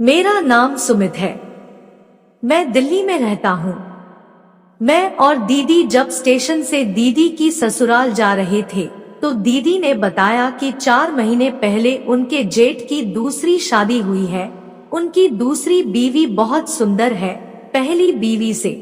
मेरा नाम सुमित है। मैं दिल्ली में रहता हूँ। मैं और दीदी जब स्टेशन से दीदी की ससुराल जा रहे थे तो दीदी ने बताया कि 4 महीने पहले उनके जेठ की दूसरी शादी हुई है। उनकी दूसरी बीवी बहुत सुंदर है। पहली बीवी से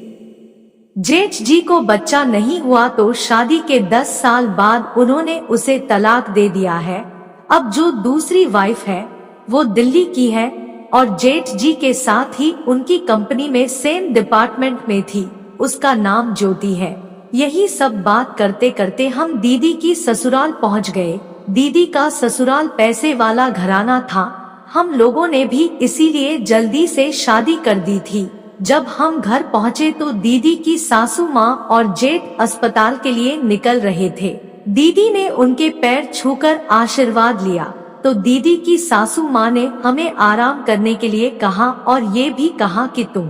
जेठ जी को बच्चा नहीं हुआ तो शादी के 10 साल बाद उन्होंने उसे तलाक दे दिया है। अब जो दूसरी वाइफ है वो दिल्ली की है और जेठ जी के साथ ही उनकी कंपनी में सेम डिपार्टमेंट में थी। उसका नाम ज्योति है। यही सब बात करते करते हम दीदी की ससुराल पहुंच गए। दीदी का ससुराल पैसे वाला घराना था। हम लोगों ने भी इसीलिए जल्दी से शादी कर दी थी। जब हम घर पहुंचे तो दीदी की सासू माँ और जेठ अस्पताल के लिए निकल रहे थे। दीदी ने उनके पैर छूकर आशीर्वाद लिया तो दीदी की सासू माँ ने हमें आराम करने के लिए कहा और ये भी कहा कि तुम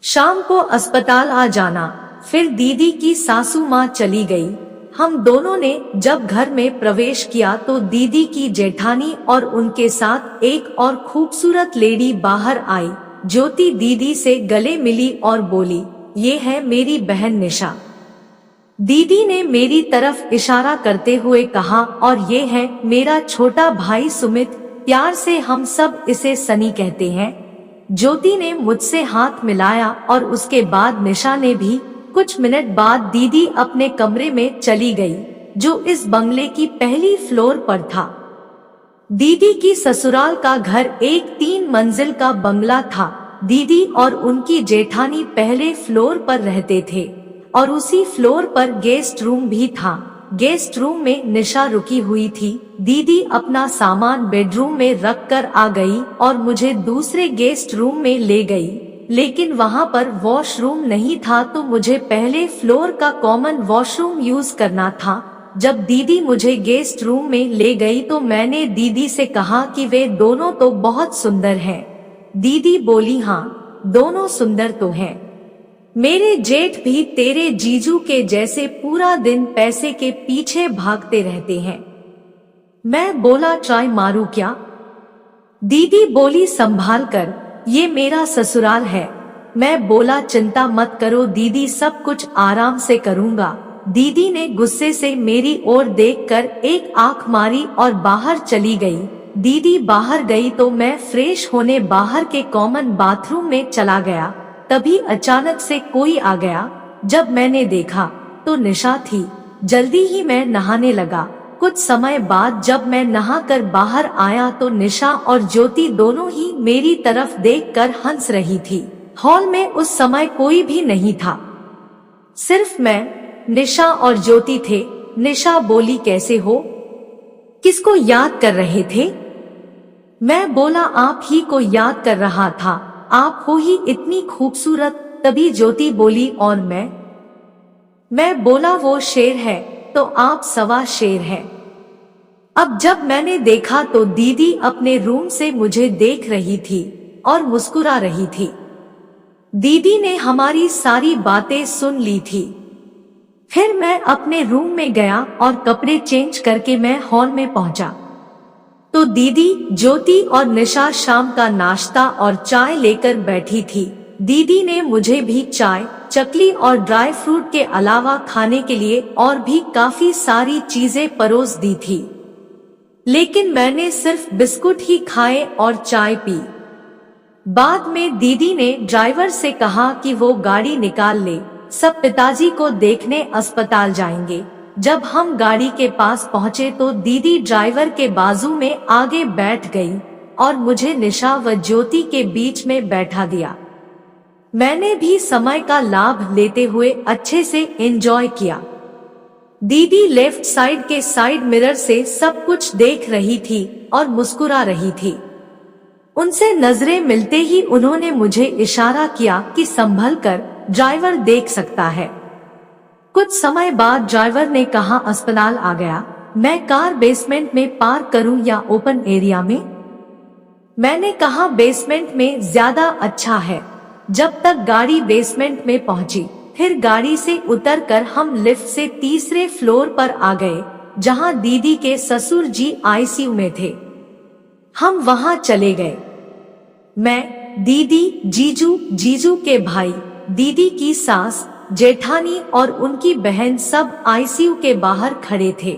शाम को अस्पताल आ जाना। फिर दीदी की सासू माँ चली गई। हम दोनों ने जब घर में प्रवेश किया तो दीदी की जेठानी और उनके साथ एक और खूबसूरत लेडी बाहर आई। ज्योति दीदी से गले मिली और बोली, ये है मेरी बहन निशा। दीदी ने मेरी तरफ इशारा करते हुए कहा, और ये है मेरा छोटा भाई सुमित, प्यार से हम सब इसे सनी कहते हैं। ज्योति ने मुझसे हाथ मिलाया और उसके बाद निशा ने भी। कुछ मिनट बाद दीदी अपने कमरे में चली गई जो इस बंगले की पहली फ्लोर पर था। दीदी की ससुराल का घर एक 3 मंजिल का बंगला था। दीदी और उनकी जेठानी पहले फ्लोर पर रहते थे और उसी फ्लोर पर गेस्ट रूम भी था। गेस्ट रूम में निशा रुकी हुई थी। दीदी अपना सामान बेडरूम में रख कर आ गई और मुझे दूसरे गेस्ट रूम में ले गई, लेकिन वहाँ पर वॉशरूम नहीं था तो मुझे पहले फ्लोर का कॉमन वॉशरूम यूज करना था। जब दीदी मुझे गेस्ट रूम में ले गई तो मैंने दीदी से कहा कि वे दोनों तो बहुत सुंदर हैं। दीदी बोली, हाँ दोनों सुंदर तो हैं। मेरे जेठ भी तेरे जीजू के जैसे पूरा दिन पैसे के पीछे भागते रहते हैं। मैं बोला, ट्राई मारूं क्या? दीदी बोली, संभाल कर, ये मेरा ससुराल है। मैं बोला, चिंता मत करो दीदी, सब कुछ आराम से करूंगा। दीदी ने गुस्से से मेरी ओर देखकर एक आंख मारी और बाहर चली गई। दीदी बाहर गई तो मैं फ्रेश होने बाहर के कॉमन बाथरूम में चला गया। तभी अचानक से कोई आ गया। जब मैंने देखा तो निशा थी। जल्दी ही मैं नहाने लगा। कुछ समय बाद जब मैं नहाकर बाहर आया तो निशा और ज्योति दोनों ही मेरी तरफ देखकर हंस रही थी। हॉल में उस समय कोई भी नहीं था, सिर्फ मैं, निशा और ज्योति थे। निशा बोली, कैसे हो? किसको याद कर रहे थे? मैं बोला, आप ही को याद कर रहा था, आप हो ही इतनी खूबसूरत। तभी ज्योति बोली, और मैं बोला, वो शेर है तो आप सवा शेर है। अब जब मैंने देखा तो दीदी अपने रूम से मुझे देख रही थी और मुस्कुरा रही थी। दीदी ने हमारी सारी बातें सुन ली थी। फिर मैं अपने रूम में गया और कपड़े चेंज करके मैं हॉल में पहुंचा तो दीदी, ज्योति और निशा शाम का नाश्ता और चाय लेकर बैठी थी। दीदी ने मुझे भी चाय, चकली और ड्राई फ्रूट के अलावा खाने के लिए और भी काफी सारी चीजें परोस दी थी, लेकिन मैंने सिर्फ बिस्कुट ही खाए और चाय पी। बाद में दीदी ने ड्राइवर से कहा कि वो गाड़ी निकाल ले, सब पिताजी को देखने अस्पताल जाएंगे। जब हम गाड़ी के पास पहुंचे तो दीदी ड्राइवर के बाजू में आगे बैठ गई और मुझे निशा व ज्योति के बीच में बैठा दिया। मैंने भी समय का लाभ लेते हुए अच्छे से एंजॉय किया। दीदी लेफ्ट साइड के साइड मिरर से सब कुछ देख रही थी और मुस्कुरा रही थी। उनसे नजरें मिलते ही उन्होंने मुझे इशारा किया कि संभल कर, ड्राइवर देख सकता है। कुछ समय बाद ड्राइवर ने कहा, अस्पताल आ गया, मैं कार बेसमेंट में पार्क करूं या ओपन एरिया में? मैंने कहा, बेसमेंट में ज्यादा अच्छा है। जब तक गाड़ी बेसमेंट में पहुंची, फिर गाड़ी से उतरकर हम लिफ्ट से तीसरे फ्लोर पर आ गए जहां दीदी के ससुर जी आईसीयू में थे। हम वहां चले गए। मैं, दीदी, जीजू, जीजू के भाई, दीदी की सास, जेठानी और उनकी बहन सब आईसीयू के बाहर खड़े थे।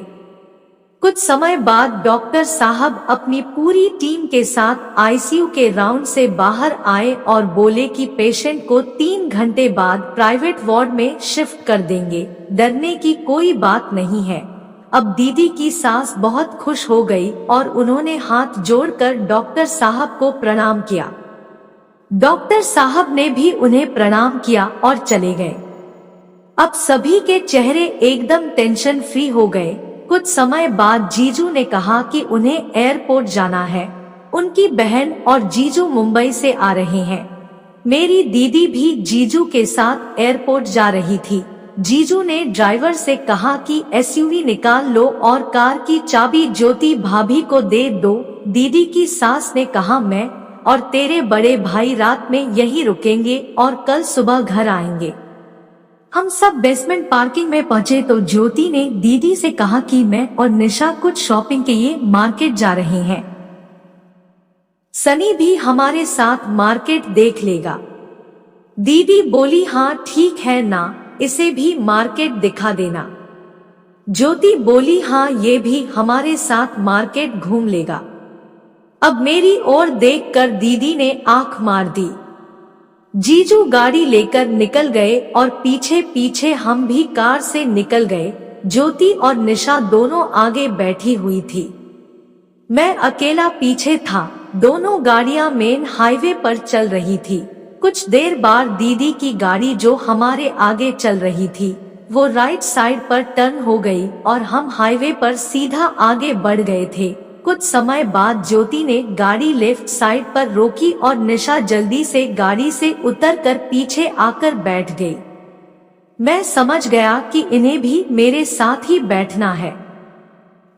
कुछ समय बाद डॉक्टर साहब अपनी पूरी टीम के साथ आईसीयू के राउंड से बाहर आए और बोले कि पेशेंट को 3 घंटे बाद प्राइवेट वार्ड में शिफ्ट कर देंगे, डरने की कोई बात नहीं है। अब दीदी की सास बहुत खुश हो गई और उन्होंने हाथ जोड़कर डॉक्टर साहब को प्रणाम किया। डॉक्टर साहब ने भी उन्हें प्रणाम किया और चले गए। अब सभी के चेहरे एकदम टेंशन फ्री हो गए। कुछ समय बाद जीजू ने कहा कि उन्हें एयरपोर्ट जाना है। उनकी बहन और जीजू मुंबई से आ रहे हैं। मेरी दीदी भी जीजू के साथ एयरपोर्ट जा रही थी। जीजू ने ड्राइवर से कहा कि एसयूवी निकाल लो और कार की चाबी ज्योति भाभी को दे दो। दीदी की सास ने कहा मैं और तेरे बड़े भाई रात में यहीं रुकेंगे और कल सुबह घर आएंगे। हम सब बेसमेंट पार्किंग में पहुंचे तो ज्योति ने दीदी से कहा कि मैं और निशा कुछ शॉपिंग के लिए मार्केट जा रहे हैं। सनी भी हमारे साथ मार्केट देख लेगा। दीदी बोली हाँ ठीक है ना, इसे भी मार्केट दिखा देना। ज्योति बोली हाँ ये भी हमारे साथ मार्केट घूम लेगा। अब मेरी ओर देखकर दीदी ने आंख मार दी। जीजू गाड़ी लेकर निकल गए और पीछे पीछे हम भी कार से निकल गए। ज्योति और निशा दोनों आगे बैठी हुई थी, मैं अकेला पीछे था। दोनों गाड़ियां मेन हाईवे पर चल रही थी। कुछ देर बाद दीदी की गाड़ी जो हमारे आगे चल रही थी वो राइट साइड पर टर्न हो गई और हम हाईवे पर सीधा आगे बढ़ गए थे। कुछ समय बाद ज्योति ने गाड़ी लेफ्ट साइड पर रोकी और निशा जल्दी से गाड़ी से उतरकर पीछे आकर बैठ गई। मैं समझ गया कि इन्हें भी मेरे साथ ही बैठना है।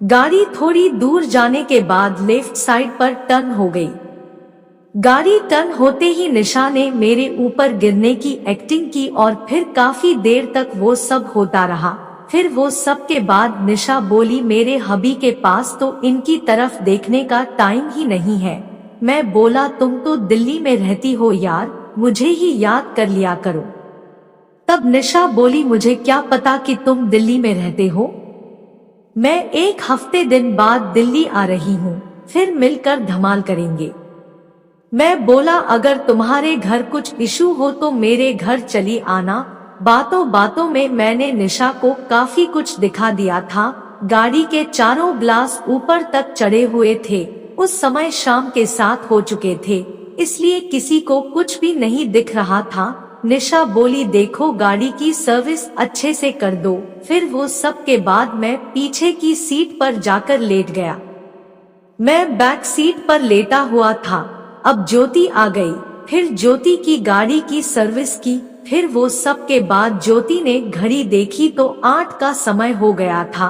गाड़ी थोड़ी दूर जाने के बाद लेफ्ट साइड पर टर्न हो गई। गाड़ी टर्न होते ही निशा ने मेरे ऊपर गिरने की एक्टिंग की और फिर काफी देर तक वो सब होता रहा। फिर वो सब के बाद निशा बोली मेरे हबी के पास तो इनकी तरफ देखने का टाइम ही नहीं है। मैं बोला तुम तो दिल्ली में रहती हो यार, मुझे ही याद कर लिया करो। तब निशा बोली मुझे क्या पता कि तुम दिल्ली में रहते हो, मैं 1 हफ्ते दिन बाद दिल्ली आ रही हूँ, फिर मिलकर धमाल करेंगे। मैं बोला अगर तुम्हारे घर कुछ इशू हो तो मेरे घर चली आना। बातों बातों में मैंने निशा को काफी कुछ दिखा दिया था। गाड़ी के चारों ग्लास ऊपर तक चढ़े हुए थे। उस समय शाम के 7 हो चुके थे, इसलिए किसी को कुछ भी नहीं दिख रहा था। निशा बोली देखो गाड़ी की सर्विस अच्छे से कर दो। फिर वो सब के बाद मैं पीछे की सीट पर जाकर लेट गया। मैं बैक सीट पर लेटा हुआ था। अब ज्योति आ गई, फिर ज्योति की गाड़ी की सर्विस की। फिर वो सब के बाद ज्योति ने घड़ी देखी तो 8 का समय हो गया था।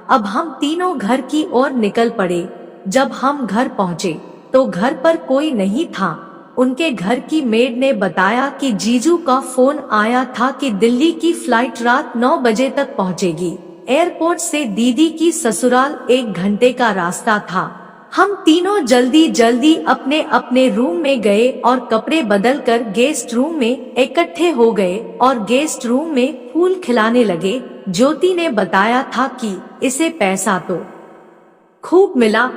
अब हम तीनों घर की ओर निकल पड़े। जब हम घर पहुँचे तो घर पर कोई नहीं था। उनके घर की मेड ने बताया कि जीजू का फोन आया था कि दिल्ली की फ्लाइट रात 9 बजे तक पहुँचेगी। एयरपोर्ट से दीदी की ससुराल 1 घंटे का रास्ता था। हम तीनों जल्दी जल्दी अपने अपने रूम में गए और कपड़े बदलकर गेस्ट रूम में इकट्ठे हो गए और गेस्ट रूम में फूल खिलाने लगे। ज्योति ने बताया था कि इसे पैसा तो खूब मिला,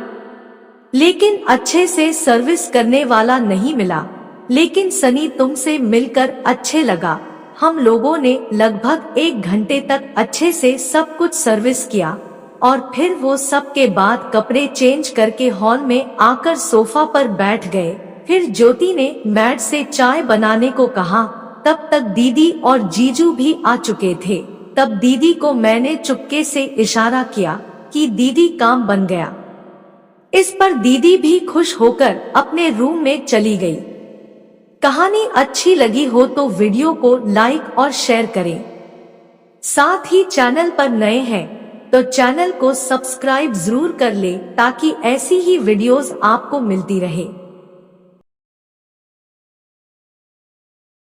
लेकिन अच्छे से सर्विस करने वाला नहीं मिला। लेकिन सनी तुमसे मिलकर अच्छे लगा। हम लोगों ने लगभग 1 घंटे तक अच्छे से सब कुछ सर्विस किया और फिर वो सब के बाद कपड़े चेंज करके हॉल में आकर सोफा पर बैठ गए। फिर ज्योति ने मैड से चाय बनाने को कहा। तब तक दीदी और जीजू भी आ चुके थे। तब दीदी को मैंने चुपके से इशारा किया कि दीदी काम बन गया। इस पर दीदी भी खुश होकर अपने रूम में चली गई। कहानी अच्छी लगी हो तो वीडियो को लाइक और शेयर करें। साथ ही चैनल पर नए हैं तो चैनल को सब्सक्राइब जरूर कर ले ताकि ऐसी ही वीडियोस आपको मिलती रहे।